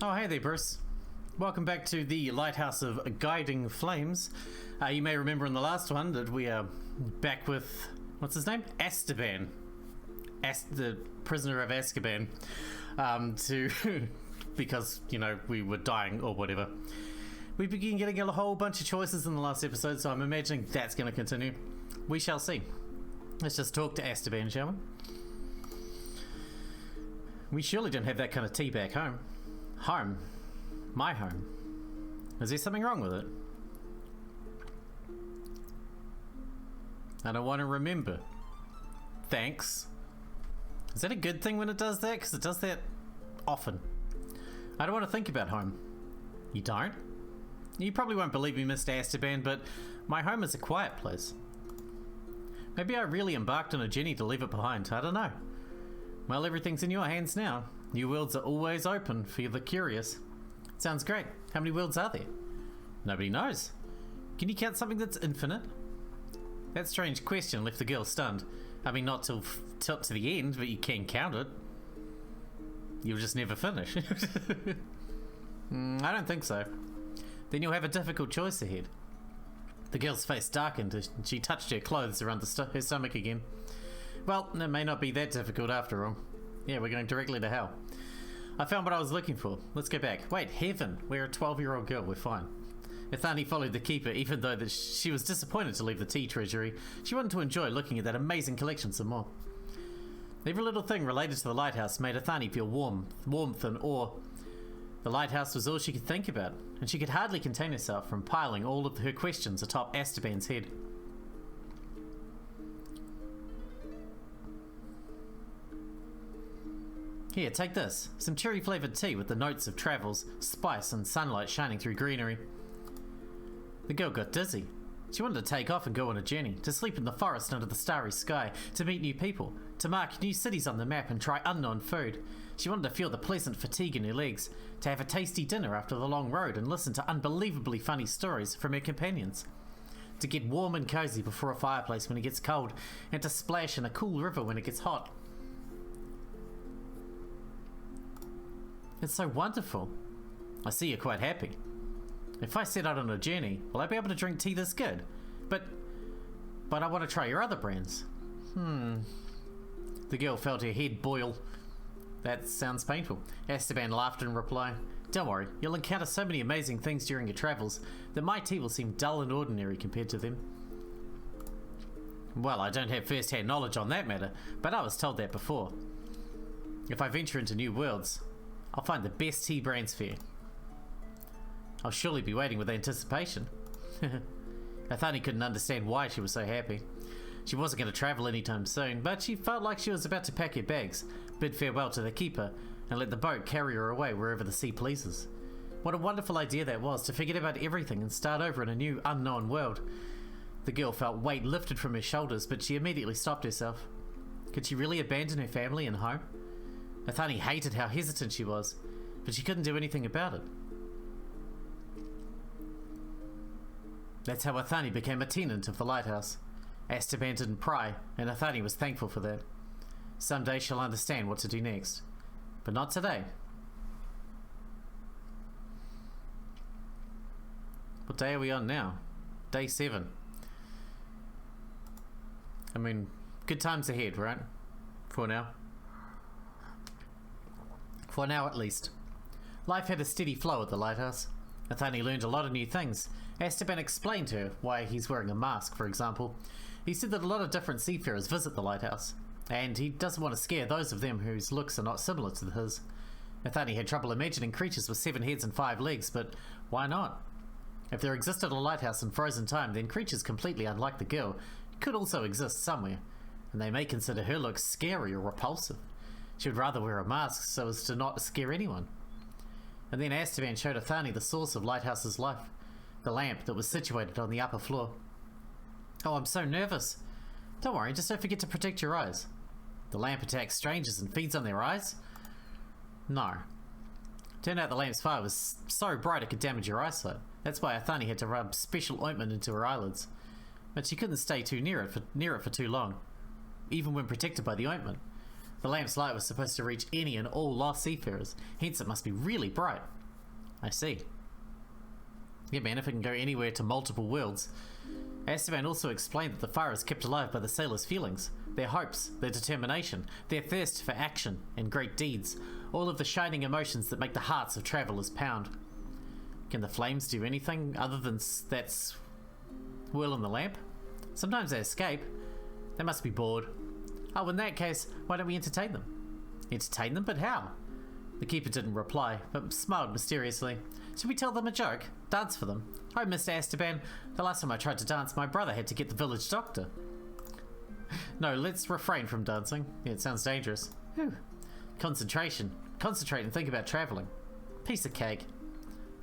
Oh, hey there, Bruce. Welcome back to the Lighthouse of Guiding Flames. You may remember in the last one that we are back with, what's his name? Esteban. The prisoner of Azkaban. Because, you know, we were dying or whatever. We began getting a whole bunch of choices in the last episode, so I'm imagining that's going to continue. We shall see. Let's just talk to Esteban, shall we? We surely don't have that kind of tea back home. Home. My home. Is there something wrong with it? I don't want to remember. Thanks. Is that a good thing when it does that? Because it does that often. I don't want to think about home. You don't? You probably won't believe me, Mr. Esteban, but my home is a quiet place. Maybe I really embarked on a journey to leave it behind. I don't know. Well, everything's in your hands now. New worlds are always open for the curious. Sounds great. How many worlds are there? Nobody knows. Can you count something that's infinite? That strange question left the girl stunned. I mean, not till to the end, but you can count it. You'll just never finish. I don't think so. Then you'll have a difficult choice ahead. The girl's face darkened as she touched her clothes around her stomach again. Well, it may not be that difficult after all. Yeah, we're going directly to hell. I found what I was looking for. Let's go back. Wait, heaven. We're a 12-year-old girl. We're fine. Ethani followed the keeper, even though she was disappointed to leave the tea treasury. She wanted to enjoy looking at that amazing collection some more. Every little thing related to the lighthouse made Ethani feel warmth and awe. The lighthouse was all she could think about, and she could hardly contain herself from piling all of her questions atop Esteban's head. Here, take this. Some cherry-flavoured tea with the notes of travels, spice and sunlight shining through greenery. The girl got dizzy. She wanted to take off and go on a journey, to sleep in the forest under the starry sky, to meet new people, to mark new cities on the map and try unknown food. She wanted to feel the pleasant fatigue in her legs, to have a tasty dinner after the long road and listen to unbelievably funny stories from her companions. To get warm and cozy before a fireplace when it gets cold, and to splash in a cool river when it gets hot. It's so wonderful. I see you're quite happy. If I set out on a journey, will I be able to drink tea this good? But I want to try your other brands. The girl felt her head boil. That sounds painful. Esteban laughed in reply. Don't worry, you'll encounter so many amazing things during your travels that my tea will seem dull and ordinary compared to them. Well, I don't have first-hand knowledge on that matter, but I was told that before. If I venture into new worlds, I'll find the best tea brands for you. I'll surely be waiting with anticipation. Ethani couldn't understand why she was so happy. She wasn't going to travel anytime soon, but she felt like she was about to pack her bags, bid farewell to the keeper, and let the boat carry her away wherever the sea pleases. What a wonderful idea that was, to forget about everything and start over in a new, unknown world. The girl felt weight lifted from her shoulders, but she immediately stopped herself. Could she really abandon her family and home? Ethani hated how hesitant she was, but she couldn't do anything about it. That's how Ethani became a tenant of the lighthouse. Esteban didn't pry, and Ethani was thankful for that. Someday she'll understand what to do next, but not today. What day are we on now? Day 7. I mean, good times ahead, right? For now. For now, at least. Life had a steady flow at the lighthouse. Ethani learned a lot of new things. Esteban explained to her why he's wearing a mask, for example. He said that a lot of different seafarers visit the lighthouse, and he doesn't want to scare those of them whose looks are not similar to his. Ethani had trouble imagining creatures with 7 heads and 5 legs, but why not? If there existed a lighthouse in frozen time, then creatures completely unlike the girl could also exist somewhere, and they may consider her looks scary or repulsive. She would rather wear a mask so as to not scare anyone. And then Esteban showed Ethani the source of Lighthouse's life, the lamp that was situated on the upper floor. Oh, I'm so nervous. Don't worry, just don't forget to protect your eyes. The lamp attacks strangers and feeds on their eyes? No. Turned out the lamp's fire was so bright it could damage your eyesight. That's why Ethani had to rub special ointment into her eyelids. But she couldn't stay too near it for too long, even when protected by the ointment. The lamp's light was supposed to reach any and all lost seafarers, hence it must be really bright. I see. Yeah man, if it can go anywhere to multiple worlds. Esteban also explained that the fire is kept alive by the sailors' feelings, their hopes, their determination, their thirst for action and great deeds, all of the shining emotions that make the hearts of travellers pound. Can the flames do anything other than that swirl in the lamp? Sometimes they escape. They must be bored. Oh, in that case, why don't we entertain them? Entertain them? But how? The keeper didn't reply, but smiled mysteriously. Should we tell them a joke? Dance for them? Oh, Mr. Esteban, the last time I tried to dance, my brother had to get the village doctor. No, let's refrain from dancing. Yeah, it sounds dangerous. Whew. Concentration. Concentrate and think about travelling. Piece of cake.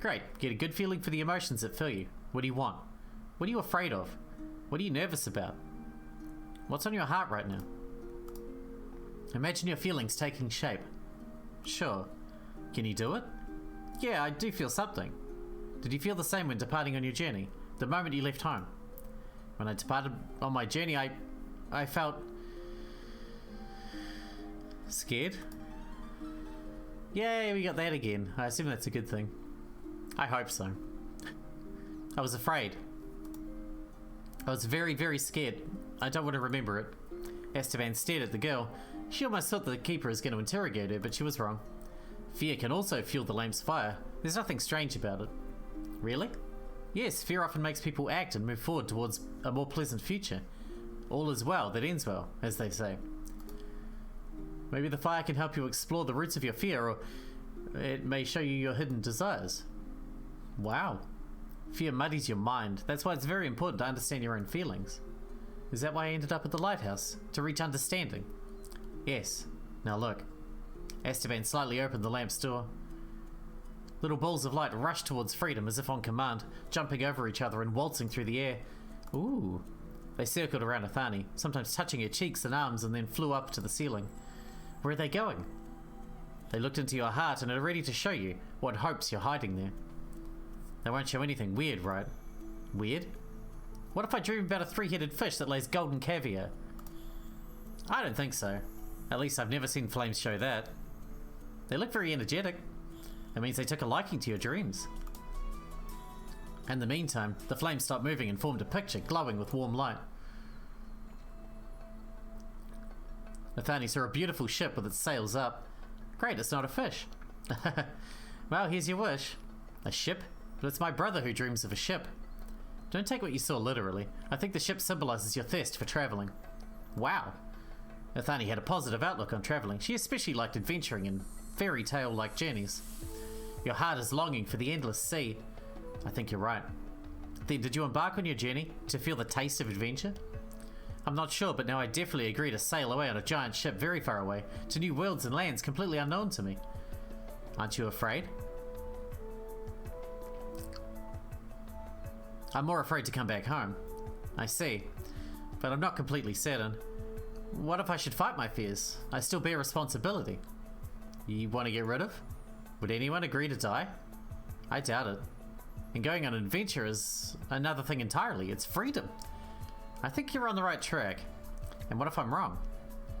Great. Get a good feeling for the emotions that fill you. What do you want? What are you afraid of? What are you nervous about? What's on your heart right now? Imagine your feelings taking shape. Sure. Can you do it? Yeah, I do feel something. Did you feel the same when departing on your journey? The moment you left home? When I departed on my journey, I felt... scared? Yay, we got that again. I assume that's a good thing. I hope so. I was afraid. I was very, very scared. I don't want to remember it. Esteban stared at the girl. She almost thought the keeper was going to interrogate her, but she was wrong. Fear can also fuel the lamp's fire. There's nothing strange about it. Really? Yes, fear often makes people act and move forward towards a more pleasant future. All is well that ends well, as they say. Maybe the fire can help you explore the roots of your fear, or it may show you your hidden desires. Wow. Fear muddies your mind. That's why it's very important to understand your own feelings. Is that why I ended up at the lighthouse? To reach understanding? Yes. Now look. Esteban slightly opened the lamp's door. Little balls of light rushed towards freedom as if on command, jumping over each other and waltzing through the air. Ooh. They circled around Ethani, sometimes touching her cheeks and arms, and then flew up to the ceiling. Where are they going? They looked into your heart and are ready to show you what hopes you're hiding there. They won't show anything weird, right? Weird? What if I dream about a three-headed fish that lays golden caviar? I don't think so. At least I've never seen flames show that. They look very energetic. That means they took a liking to your dreams. In the meantime, the flames stopped moving and formed a picture glowing with warm light. Ethani saw a beautiful ship with its sails up. Great, it's not a fish. Well, here's your wish. A ship? But it's my brother who dreams of a ship. Don't take what you saw literally. I think the ship symbolizes your thirst for traveling. Wow. Ethani had a positive outlook on traveling. She especially liked adventuring in fairy tale-like journeys. Your heart is longing for the endless sea. I think you're right. Then did you embark on your journey to feel the taste of adventure? I'm not sure, but now I definitely agree to sail away on a giant ship very far away, to new worlds and lands completely unknown to me. Aren't you afraid? I'm more afraid to come back home. I see. But I'm not completely certain. What if I should fight my fears? I still bear responsibility. You want to get rid of? Would anyone agree to die? I doubt it. And going on an adventure is another thing entirely. It's freedom. I think you're on the right track. And what if I'm wrong?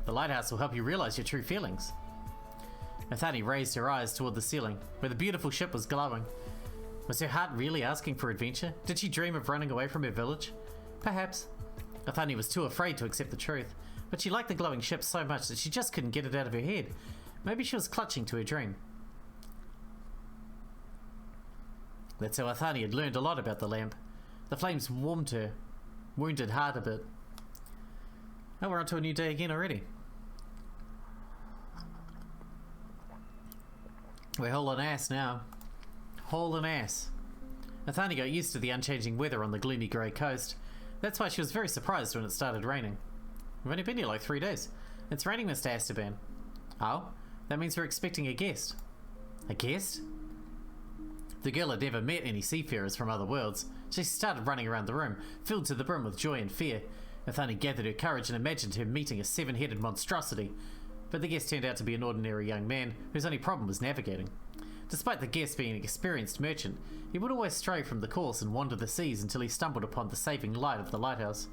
The lighthouse will help you realize your true feelings. Ethani raised her eyes toward the ceiling, where the beautiful ship was glowing. Was her heart really asking for adventure? Did she dream of running away from her village? Perhaps. Ethani was too afraid to accept the truth, but she liked the glowing ship so much that she just couldn't get it out of her head. Maybe she was clutching to her dream. That's how Ethani had learned a lot about the lamp. The flames warmed her, wounded heart a bit. Oh, we're on to a new day again already. We're hauling ass now. Hauling ass. Ethani got used to the unchanging weather on the gloomy grey coast. That's why she was very surprised when it started raining. We've only been here like 3 days. It's raining, Mr. Esteban. Oh? That means we're expecting a guest. A guest? The girl had never met any seafarers from other worlds. She started running around the room, filled to the brim with joy and fear. Ethani gathered her courage and imagined her meeting a 7-headed monstrosity. But the guest turned out to be an ordinary young man whose only problem was navigating. Despite the guest being an experienced merchant, he would always stray from the course and wander the seas until he stumbled upon the saving light of the lighthouse.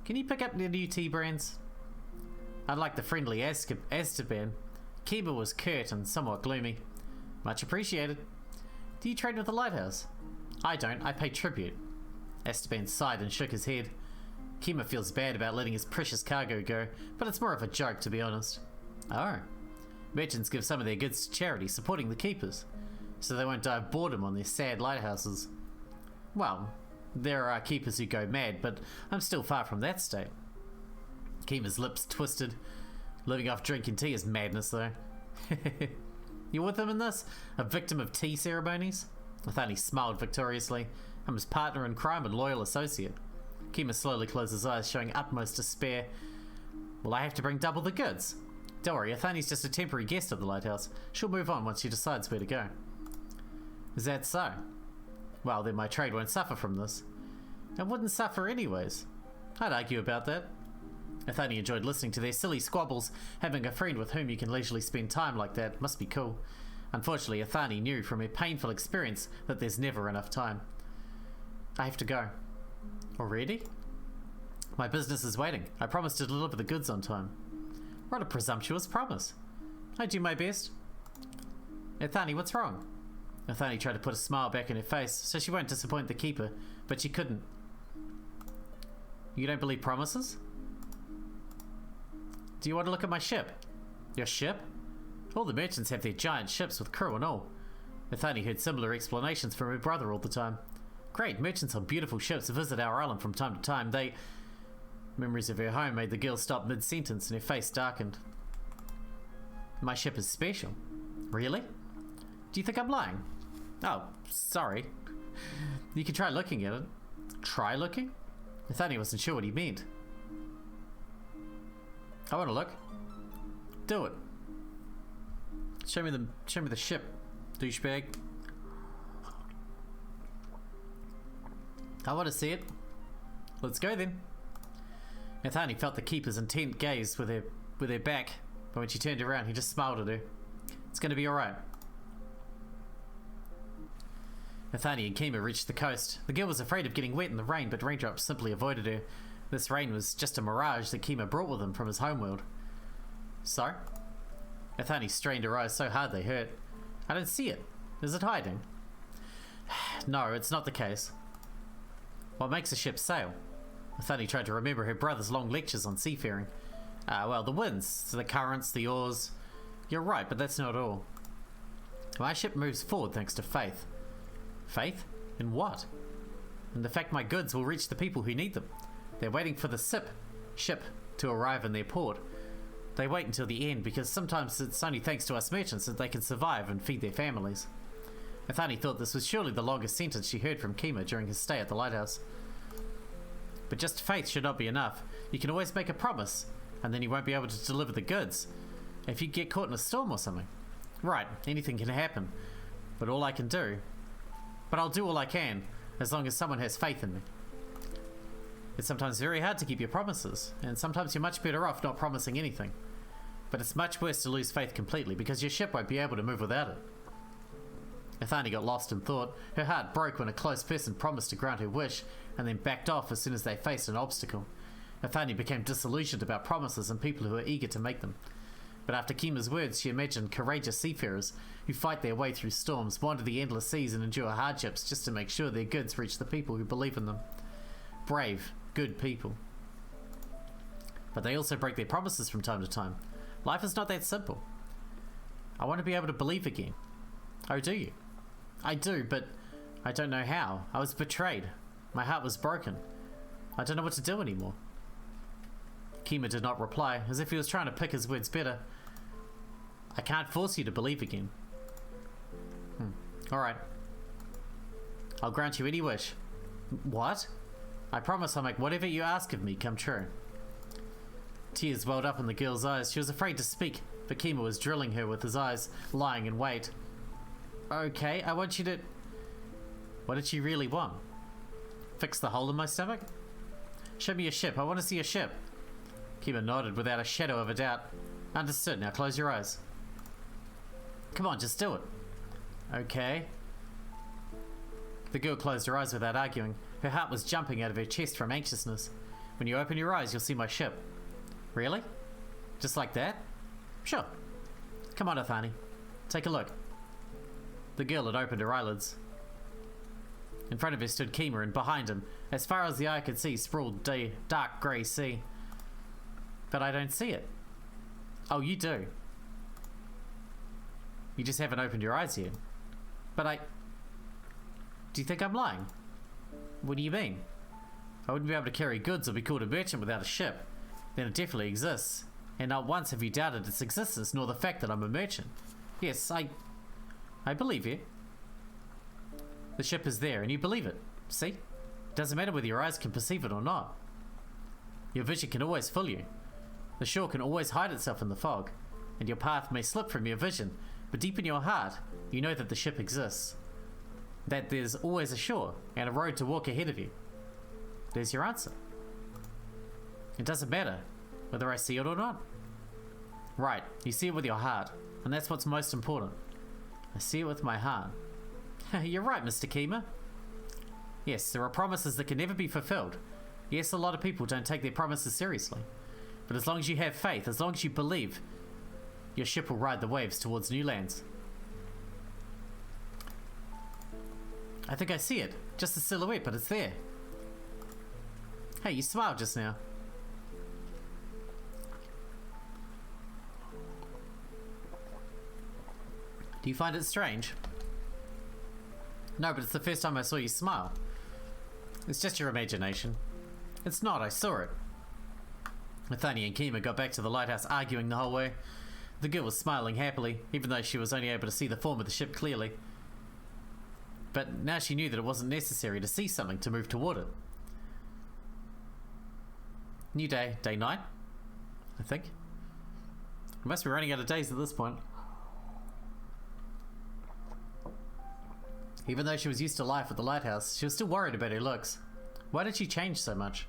Can you pick up the new tea brands? Unlike the friendly Esteban, Kima was curt and somewhat gloomy. Much appreciated. Do you trade with the Lighthouse? I don't, I pay tribute. Esteban sighed and shook his head. Kima feels bad about letting his precious cargo go, but it's more of a joke, to be honest. Oh. Merchants give some of their goods to charity, supporting the keepers, so they won't die of boredom on their sad lighthouses. Well, there are keepers who go mad, but I'm still far from that state. Kima's lips twisted. Living off drinking tea is madness, though. You with him in this? A victim of tea ceremonies? Ethani smiled victoriously. I'm his partner in crime and loyal associate. Kima slowly closed his eyes, showing utmost despair. Well, I have to bring double the goods. Don't worry, Ethani's just a temporary guest at the Lighthouse. She'll move on once she decides where to go. Is that so? Well, then my trade won't suffer from this. It wouldn't suffer anyways. I'd argue about that. Ethani enjoyed listening to their silly squabbles. Having a friend with whom you can leisurely spend time like that must be cool. Unfortunately, Ethani knew from her painful experience that there's never enough time. I have to go. Already? My business is waiting. I promised to deliver the goods on time. What a presumptuous promise. I do my best. Ethani, what's wrong? Ethani tried to put a smile back in her face so she won't disappoint the keeper, but she couldn't. You don't believe promises? Do you want to look at my ship? Your ship? All the merchants have their giant ships with crew and all. Ethani heard similar explanations from her brother all the time. Great, merchants on beautiful ships visit our island from time to time. Memories of her home made the girl stop mid-sentence and her face darkened. My ship is special. Really? Do you think I'm lying? Oh, sorry. You can try looking at it. Try looking? Ethani wasn't sure what he meant. I want to look. Do it. Show me the ship, douchebag. I want to see it. Let's go then. Ethani felt the keeper's intent gaze with her back, but when she turned around, he just smiled at her. It's going to be alright. Ethani and Kima reached the coast. The girl was afraid of getting wet in the rain, but raindrops simply avoided her. This rain was just a mirage that Kima brought with him from his homeworld. So? Ethani strained her eyes so hard they hurt. I don't see it. Is it hiding? No, it's not the case. What makes a ship sail? Ethani tried to remember her brother's long lectures on seafaring. Well, the winds, the currents, the oars. You're right, but that's not all. My ship moves forward thanks to faith. Faith? In what? In the fact my goods will reach the people who need them. They're waiting for the ship to arrive in their port. They wait until the end because sometimes it's only thanks to us merchants that they can survive and feed their families. Ethani thought this was surely the longest sentence she heard from Kima during his stay at the Lighthouse. But just faith should not be enough. You can always make a promise, and then you won't be able to deliver the goods. If you get caught in a storm or something. Right, anything can happen. But I'll do all I can, as long as someone has faith in me. It's sometimes very hard to keep your promises, and sometimes you're much better off not promising anything. But it's much worse to lose faith completely, because your ship won't be able to move without it. Ethani got lost in thought. Her heart broke when a close person promised to grant her wish, and then backed off as soon as they faced an obstacle. Ethani became disillusioned about promises and people who are eager to make them. But after Kima's words, she imagined courageous seafarers who fight their way through storms, wander the endless seas and endure hardships just to make sure their goods reach the people who believe in them. Brave, good people. But they also break their promises from time to time. Life is not that simple. I want to be able to believe again. Oh, do you? I do, but I don't know how. I was betrayed. My heart was broken. I don't know what to do anymore. Kima did not reply, as if he was trying to pick his words better. I can't force you to believe again. Alright. I'll grant you any wish. What? I promise I'll make whatever you ask of me come true. Tears welled up in the girl's eyes. She was afraid to speak, but Kima was drilling her with his eyes, lying in wait. Okay, I want you to... What did she really want? Fix the hole in my stomach? Show me your ship. I want to see your ship. Kima nodded without a shadow of a doubt. Understood. Now close your eyes. Come on, just do it. Okay. The girl closed her eyes without arguing. Her heart was jumping out of her chest from anxiousness. When you open your eyes, you'll see my ship. Really? Just like that? Sure. Come on, Ethani. Take a look. The girl had opened her eyelids. In front of her stood Kima, and behind him, as far as the eye could see, sprawled the dark grey sea. But I don't see it. Oh, you do. You just haven't opened your eyes yet. But do you think I'm lying? What do you mean? I wouldn't be able to carry goods or be called a merchant without a ship. Then it definitely exists. And not once have you doubted its existence, nor the fact that I'm a merchant. Yes, I believe you. The ship is there, and you believe it. See? It doesn't matter whether your eyes can perceive it or not. Your vision can always fool you. The shore can always hide itself in the fog, and your path may slip from your vision, but deep in your heart, you know that the ship exists. That there's always a shore, and a road to walk ahead of you. There's your answer. It doesn't matter whether I see it or not. Right, you see it with your heart, and that's what's most important. I see it with my heart. You're right, Mr. Kima. Yes, there are promises that can never be fulfilled. Yes, a lot of people don't take their promises seriously. But as long as you have faith, as long as you believe, your ship will ride the waves towards new lands. I think I see it. Just a silhouette, but it's there. Hey, you smiled just now. Do you find it strange? No, but it's the first time I saw you smile. It's just your imagination. It's not, I saw it. Ethani and Kima got back to the lighthouse arguing the whole way. The girl was smiling happily, even though she was only able to see the form of the ship clearly. But now she knew that it wasn't necessary to see something to move toward it. New day, day 9, I think. We must be running out of days at this point. Even though she was used to life at the lighthouse, she was still worried about her looks. Why did she change so much?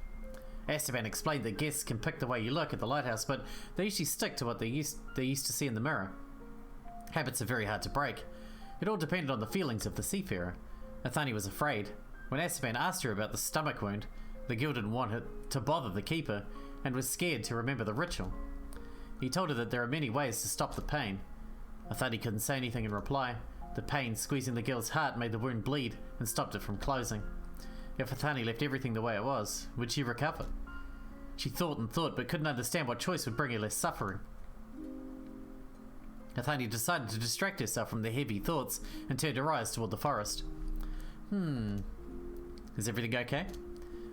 Esteban explained that guests can pick the way you look at the lighthouse, but they usually stick to what they used to see in the mirror. Habits are very hard to break. It all depended on the feelings of the seafarer. Ethani was afraid. When Esteban asked her about the stomach wound, the girl didn't want it to bother the keeper and was scared to remember the ritual. He told her that there are many ways to stop the pain. Ethani couldn't say anything in reply. The pain squeezing the girl's heart made the wound bleed and stopped it from closing. If Ethani left everything the way it was, would she recover? She thought and thought, but couldn't understand what choice would bring her less suffering. Ethani decided to distract herself from the heavy thoughts and turned her eyes toward the forest. Is everything okay?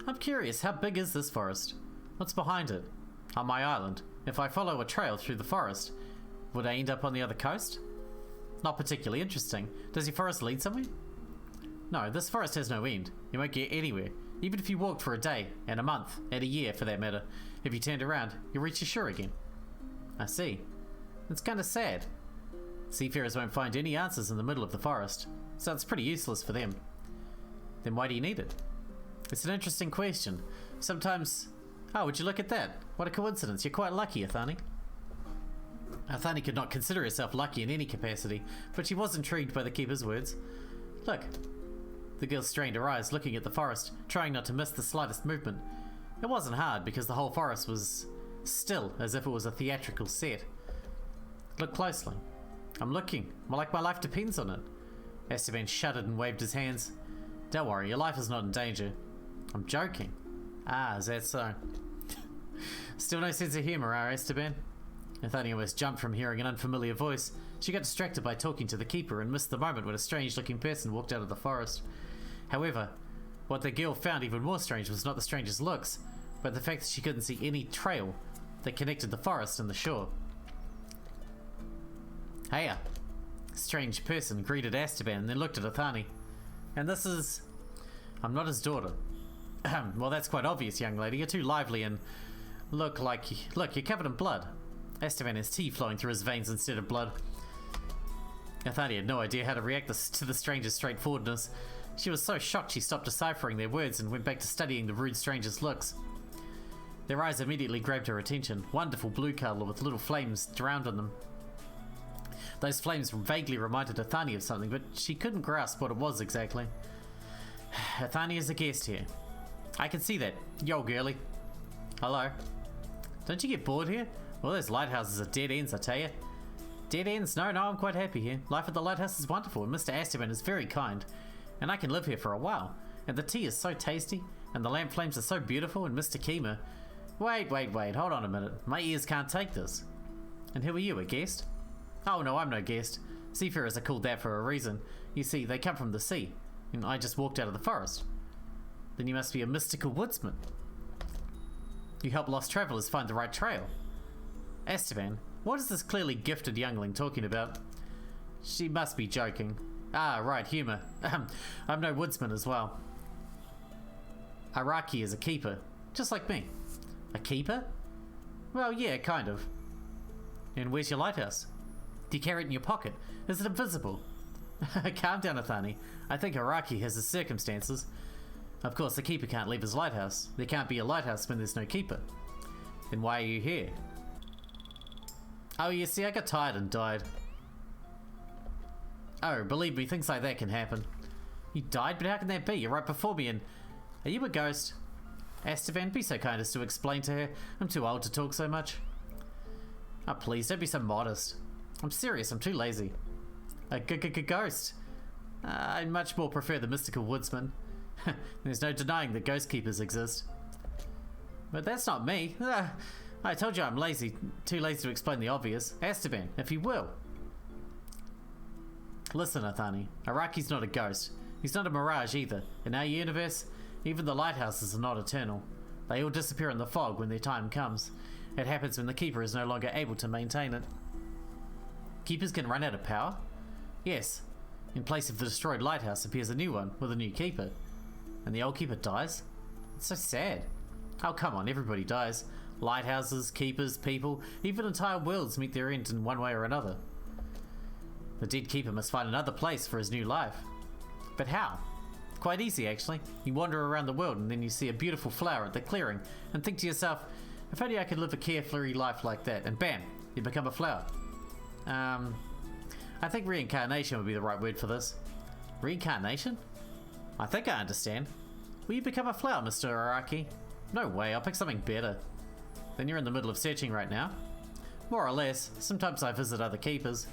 I'm curious, how big is this forest? What's behind it? On my island, if I follow a trail through the forest, would I end up on the other coast? Not particularly interesting. Does your forest lead somewhere? No, this forest has no end. You won't get anywhere. Even if you walked for a day, and a month, and a year for that matter. If you turned around, you'll reach the shore again. I see. It's kind of sad. Seafarers won't find any answers in the middle of the forest, so it's pretty useless for them. Then why do you need it? It's an interesting question. Sometimes... Oh, would you look at that? What a coincidence. You're quite lucky, Ethani. Ethani could not consider herself lucky in any capacity, but she was intrigued by the keeper's words. Look. The girl strained her eyes, looking at the forest, trying not to miss the slightest movement. It wasn't hard, because the whole forest was still, as if it was a theatrical set. Look closely. I'm looking. More like my life depends on it. Esteban shuddered and waved his hands. Don't worry, your life is not in danger. I'm joking. Ah, is that so? Still no sense of humour, Esteban? Ethani almost jumped from hearing an unfamiliar voice. She got distracted by talking to the keeper and missed the moment when a strange-looking person walked out of the forest. However, what the girl found even more strange was not the stranger's looks, but the fact that she couldn't see any trail that connected the forest and the shore. Hey, strange person greeted Esteban and then looked at Ethani. And this is... I'm not his daughter. Well, that's quite obvious, young lady. You're too lively and look, you're covered in blood. Esteban has tea flowing through his veins instead of blood. Ethani had no idea how to react to the stranger's straightforwardness. She was so shocked she stopped deciphering their words and went back to studying the rude stranger's looks. Their eyes immediately grabbed her attention, wonderful blue colour with little flames drowned on them. Those flames vaguely reminded Ethani of something, but she couldn't grasp what it was exactly. Ethani is a guest here. I can see that. Yo, girly. Hello. Don't you get bored here? Well, those lighthouses are dead ends, I tell you. Dead ends? No, I'm quite happy here. Life at the lighthouse is wonderful, and Mr. Esteban is very kind. And I can live here for a while. And the tea is so tasty, and the lamp flames are so beautiful, and Mr. Kima... Wait, hold on a minute. My ears can't take this. And who are you, a guest? Oh no, I'm no guest. Seafarers are called that for a reason. You see, they come from the sea, and I just walked out of the forest. Then you must be a mystical woodsman. You help lost travelers find the right trail. Esteban, what is this clearly gifted youngling talking about? She must be joking. Ah, right, humour. I'm no woodsman as well. Araki is a keeper, just like me. A keeper? Well, yeah, kind of. And where's your lighthouse? Do you carry it in your pocket? Is it invisible? Calm down, Ethani. I think Araki has his circumstances. Of course, the keeper can't leave his lighthouse. There can't be a lighthouse when there's no keeper. Then why are you here? Oh, you see, I got tired and died. Oh, believe me, things like that can happen. You died? But how can that be? You're right before me and... Are you a ghost? Esteban, be so kind as to explain to her. I'm too old to talk so much. Oh, please, don't be so modest. I'm serious, I'm too lazy. A ghost? I much more prefer the mystical woodsman. There's no denying that ghost keepers exist. But that's not me. I told you I'm lazy. Too lazy to explain the obvious. Esteban, if you will. Listen, Ethani. Araki's not a ghost. He's not a mirage either. In our universe, even the lighthouses are not eternal. They all disappear in the fog when their time comes. It happens when the keeper is no longer able to maintain it. Keepers can run out of power? Yes. In place of the destroyed lighthouse appears a new one with a new keeper. And the old keeper dies? It's so sad. Oh, come on, everybody dies. Lighthouses, keepers, people, even entire worlds meet their end in one way or another. The dead keeper must find another place for his new life. But how? Quite easy, actually. You wander around the world and then you see a beautiful flower at the clearing and think to yourself, if only I could live a carefree life like that, and bam, you become a flower. I think reincarnation would be the right word for this. Reincarnation? I think I understand. Will you become a flower, Mr. Araki? No way, I'll pick something better. Then you're in the middle of searching right now? More or less. Sometimes I visit other keepers.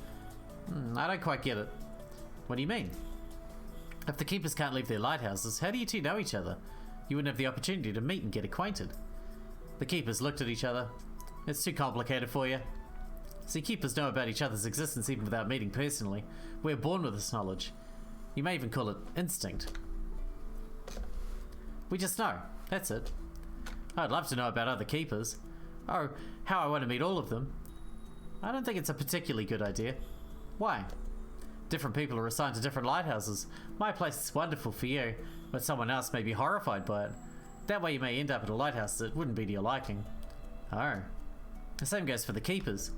I don't quite get it. What do you mean? If the keepers can't leave their lighthouses, how do you two know each other? You wouldn't have the opportunity to meet and get acquainted. The keepers looked at each other. It's too complicated for you. See, keepers know about each other's existence even without meeting personally. We're born with this knowledge. You may even call it instinct. We just know. That's it. I'd love to know about other keepers. Oh, how I want to meet all of them. I don't think it's a particularly good idea. Why? Different people are assigned to different lighthouses. My place is wonderful for you, but someone else may be horrified by it. That way you may end up at a lighthouse that wouldn't be to your liking. Oh. The same goes for the keepers.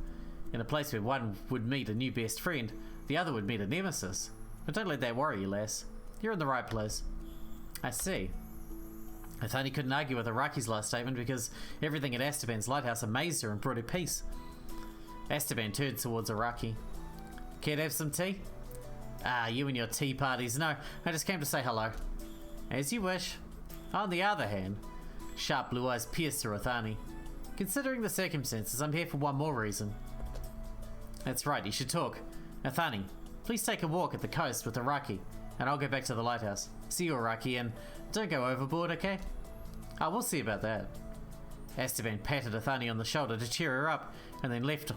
In a place where one would meet a new best friend, the other would meet a nemesis. But don't let that worry you, lass. You're in the right place. I see. Ethani couldn't argue with Araki's last statement because everything at Esteban's lighthouse amazed her and brought her peace. Esteban turned towards Araki. Care to have some tea? Ah, you and your tea parties. No, I just came to say hello. As you wish. On the other hand, sharp blue eyes pierced through Ethani. Considering the circumstances, I'm here for one more reason. That's right, you should talk. Ethani, please take a walk at the coast with Araki, and I'll go back to the lighthouse. See you, Araki, and don't go overboard, okay? Oh, we'll see about that. Esteban patted Ethani on the shoulder to cheer her up, and then left her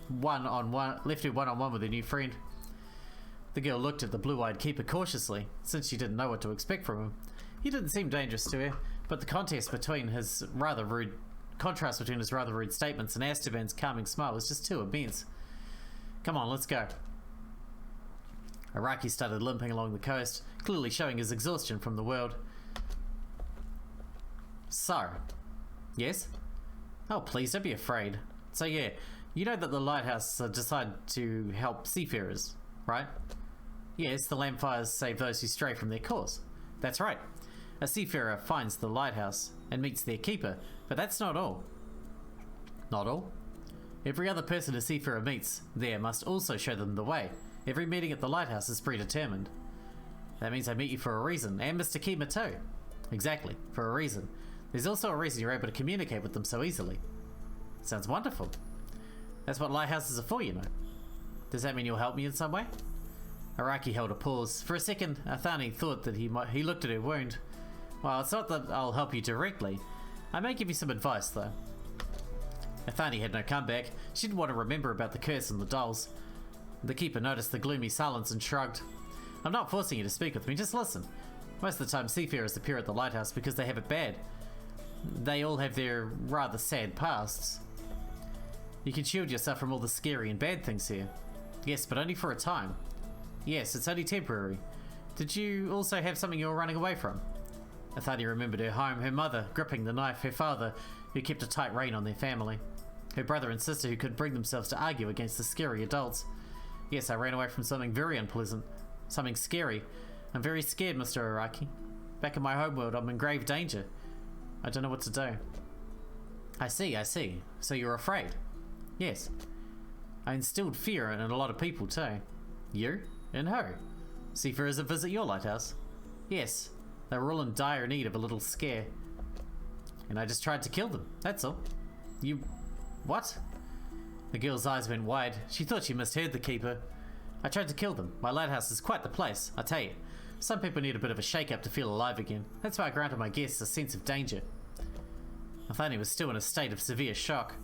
one-on-one with her new friend. The girl looked at the blue-eyed keeper cautiously, since she didn't know what to expect from him. He didn't seem dangerous to her, but the contrast between his rather rude statements and Esteban's calming smile was just too immense. Come on, let's go. Araki started limping along the coast, clearly showing his exhaustion from the world. So, yes? Oh, please, don't be afraid. So yeah, you know that the lighthouse decided to help seafarers, right? Yes, the lampfires save those who stray from their course. That's right. A seafarer finds the lighthouse and meets their keeper, but that's not all. Not all? Every other person a seafarer meets there must also show them the way. Every meeting at the lighthouse is predetermined. That means I meet you for a reason, and Mr. Kima too. Exactly, for a reason. There's also a reason you're able to communicate with them so easily. Sounds wonderful. That's what lighthouses are for, you know. Does that mean you'll help me in some way? Araki held a pause. For a second, Ethani thought that he looked at her wound. Well, it's not that I'll help you directly. I may give you some advice, though. Ethani had no comeback. She didn't want to remember about the curse and the dolls. The keeper noticed the gloomy silence and shrugged. I'm not forcing you to speak with me, just listen. Most of the time seafarers appear at the lighthouse because they have it bad. They all have their rather sad pasts. You can shield yourself from all the scary and bad things here. Yes, but only for a time. Yes, it's only temporary. Did you also have something you were running away from? Ethani remembered her home, her mother gripping the knife, her father who kept a tight rein on their family, her brother and sister who could bring themselves to argue against the scary adults. Yes, I ran away from something very unpleasant, something scary. I'm very scared, Mr. Araki. Back in my homeworld, I'm in grave danger. I don't know what to do. I see. So you're afraid? Yes. I instilled fear in a lot of people too. You? And who? Seafarers that visit your lighthouse? Yes. They were all in dire need of a little scare. And I just tried to kill them, that's all. You... what? The girl's eyes went wide. She thought she misheard the keeper. I tried to kill them. My lighthouse is quite the place, I tell you. Some people need a bit of a shake-up to feel alive again. That's why I granted my guests a sense of danger. Ethani was still in a state of severe shock.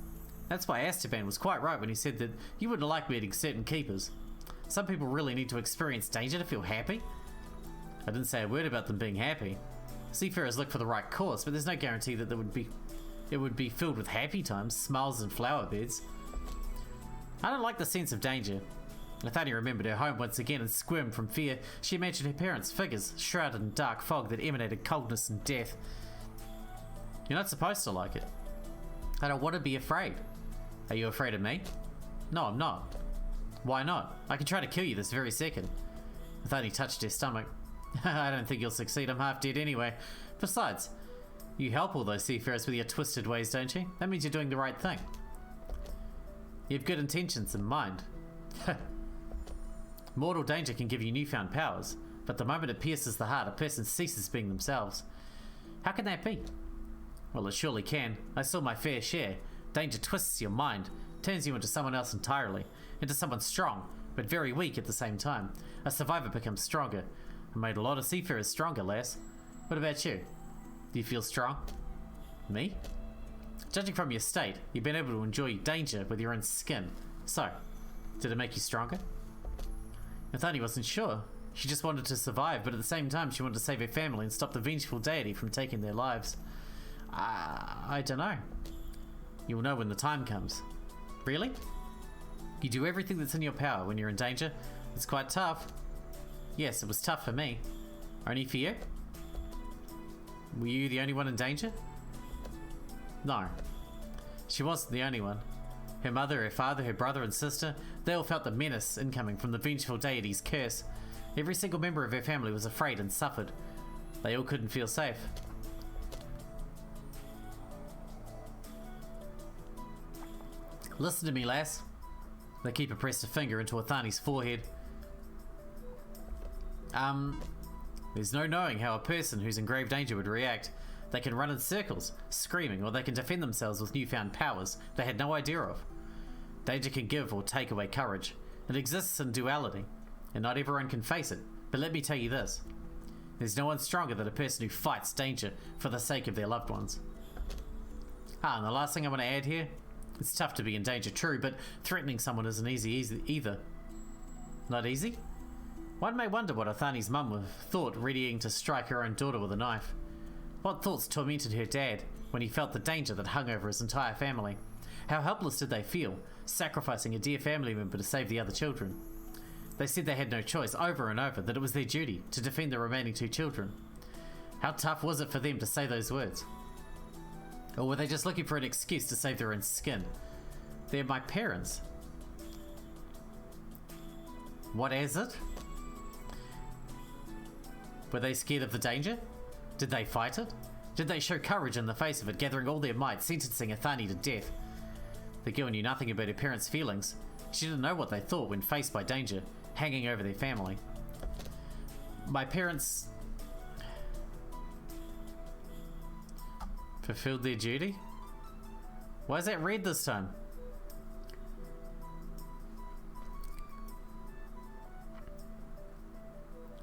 That's why Esteban was quite right when he said that you wouldn't like meeting certain keepers. Some people really need to experience danger to feel happy. I didn't say a word about them being happy. Seafarers look for the right course, but there's no guarantee that it would be filled with happy times, smiles and flower beds. I don't like the sense of danger. Ethani remembered her home once again and squirmed from fear. She imagined her parents' figures, shrouded in dark fog that emanated coldness and death. You're not supposed to like it. I don't want to be afraid. Are you afraid of me? No, I'm not. Why not? I can try to kill you this very second. Ethani touched her stomach. I don't think you'll succeed. I'm half dead anyway. Besides, you help all those seafarers with your twisted ways, don't you? That means you're doing the right thing. You have good intentions in mind. Mortal danger can give you newfound powers, but the moment it pierces the heart, a person ceases being themselves. How can that be? Well, it surely can. I saw my fair share. Danger twists your mind, turns you into someone else entirely, into someone strong, but very weak at the same time. A survivor becomes stronger. I made a lot of seafarers stronger, lass. What about you? Do you feel strong? Me? Judging from your state, you've been able to enjoy danger with your own skin. So, did it make you stronger? Ethani wasn't sure. She just wanted to survive, but at the same time she wanted to save her family and stop the vengeful deity from taking their lives. I don't know. You'll know when the time comes. Really? You do everything that's in your power when you're in danger? It's quite tough. Yes, it was tough for me. Only for you? Were you the only one in danger? No. She wasn't the only one. Her mother, her father, her brother and sister, they all felt the menace incoming from the vengeful deity's curse. Every single member of her family was afraid and suffered. They all couldn't feel safe. Listen to me, lass. The keeper pressed a finger into Ethani's forehead. There's no knowing how a person who's in grave danger would react. They can run in circles, screaming, or they can defend themselves with newfound powers they had no idea of. Danger can give or take away courage. It exists in duality, and not everyone can face it. But let me tell you this. There's no one stronger than a person who fights danger for the sake of their loved ones. And the last thing I want to add here, it's tough to be in danger, true, but threatening someone isn't easy either. Not easy? One may wonder what Ethani's mum thought readying to strike her own daughter with a knife. What thoughts tormented her dad when he felt the danger that hung over his entire family? How helpless did they feel, sacrificing a dear family member to save the other children? They said they had no choice over and over, that it was their duty to defend the remaining two children. How tough was it for them to say those words? Or were they just looking for an excuse to save their own skin? They're my parents. What is it? Were they scared of the danger? Did they fight it? Did they show courage in the face of it, gathering all their might, sentencing Ethani to death? The girl knew nothing about her parents' feelings. She didn't know what they thought when faced by danger, hanging over their family. My parents fulfilled their duty? Why is that red this time?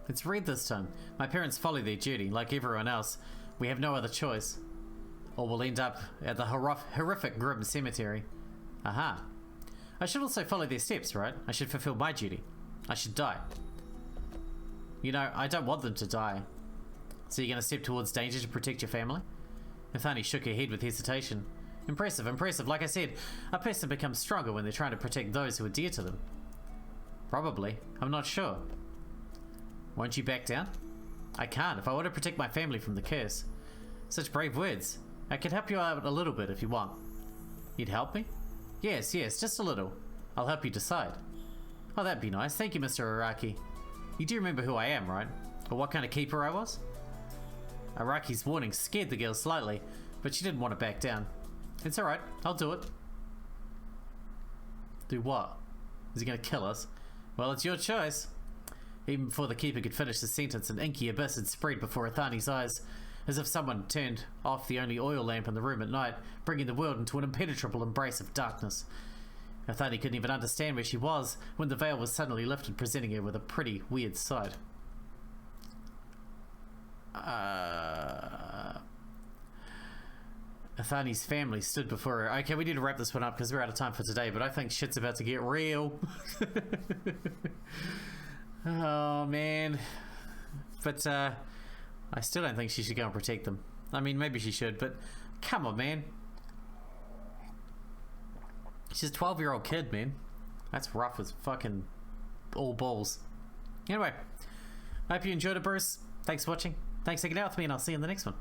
It's red this time. My parents follow their duty, like everyone else. We have no other choice. Or we'll end up at the horrific grim cemetery. Aha. I should also follow their steps, right? I should fulfill my duty. I should die. You know, I don't want them to die. So you're gonna step towards danger to protect your family? Ethani shook her head with hesitation. Impressive, impressive. Like I said, a person becomes stronger when they're trying to protect those who are dear to them. Probably. I'm not sure. Won't you back down? I can't, if I want to protect my family from the curse. Such brave words. I could help you out a little bit if you want. You'd help me? Yes, just a little. I'll help you decide. Oh, that'd be nice. Thank you, Mr. Araki. You do remember who I am, right? Or what kind of keeper I was? Araki's warning scared the girl slightly, but she didn't want to back down. It's alright, I'll do it. Do what? Is he gonna kill us? Well, it's your choice. Even before the keeper could finish the sentence, an inky abyss had spread before Ethani's eyes, as if someone turned off the only oil lamp in the room at night, bringing the world into an impenetrable embrace of darkness. Ethani couldn't even understand where she was when the veil was suddenly lifted, presenting her with a pretty weird sight. Ethani's family stood before her. Okay, we need to wrap this one up because we're out of time for today, but I think shit's about to get real. Oh, man. But, I still don't think she should go and protect them. I mean, maybe she should, but come on, man. She's a 12-year-old kid, man. That's rough as fucking all balls. Anyway, I hope you enjoyed it, Bruce. Thanks for watching. Thanks for hanging out with me, and I'll see you in the next one.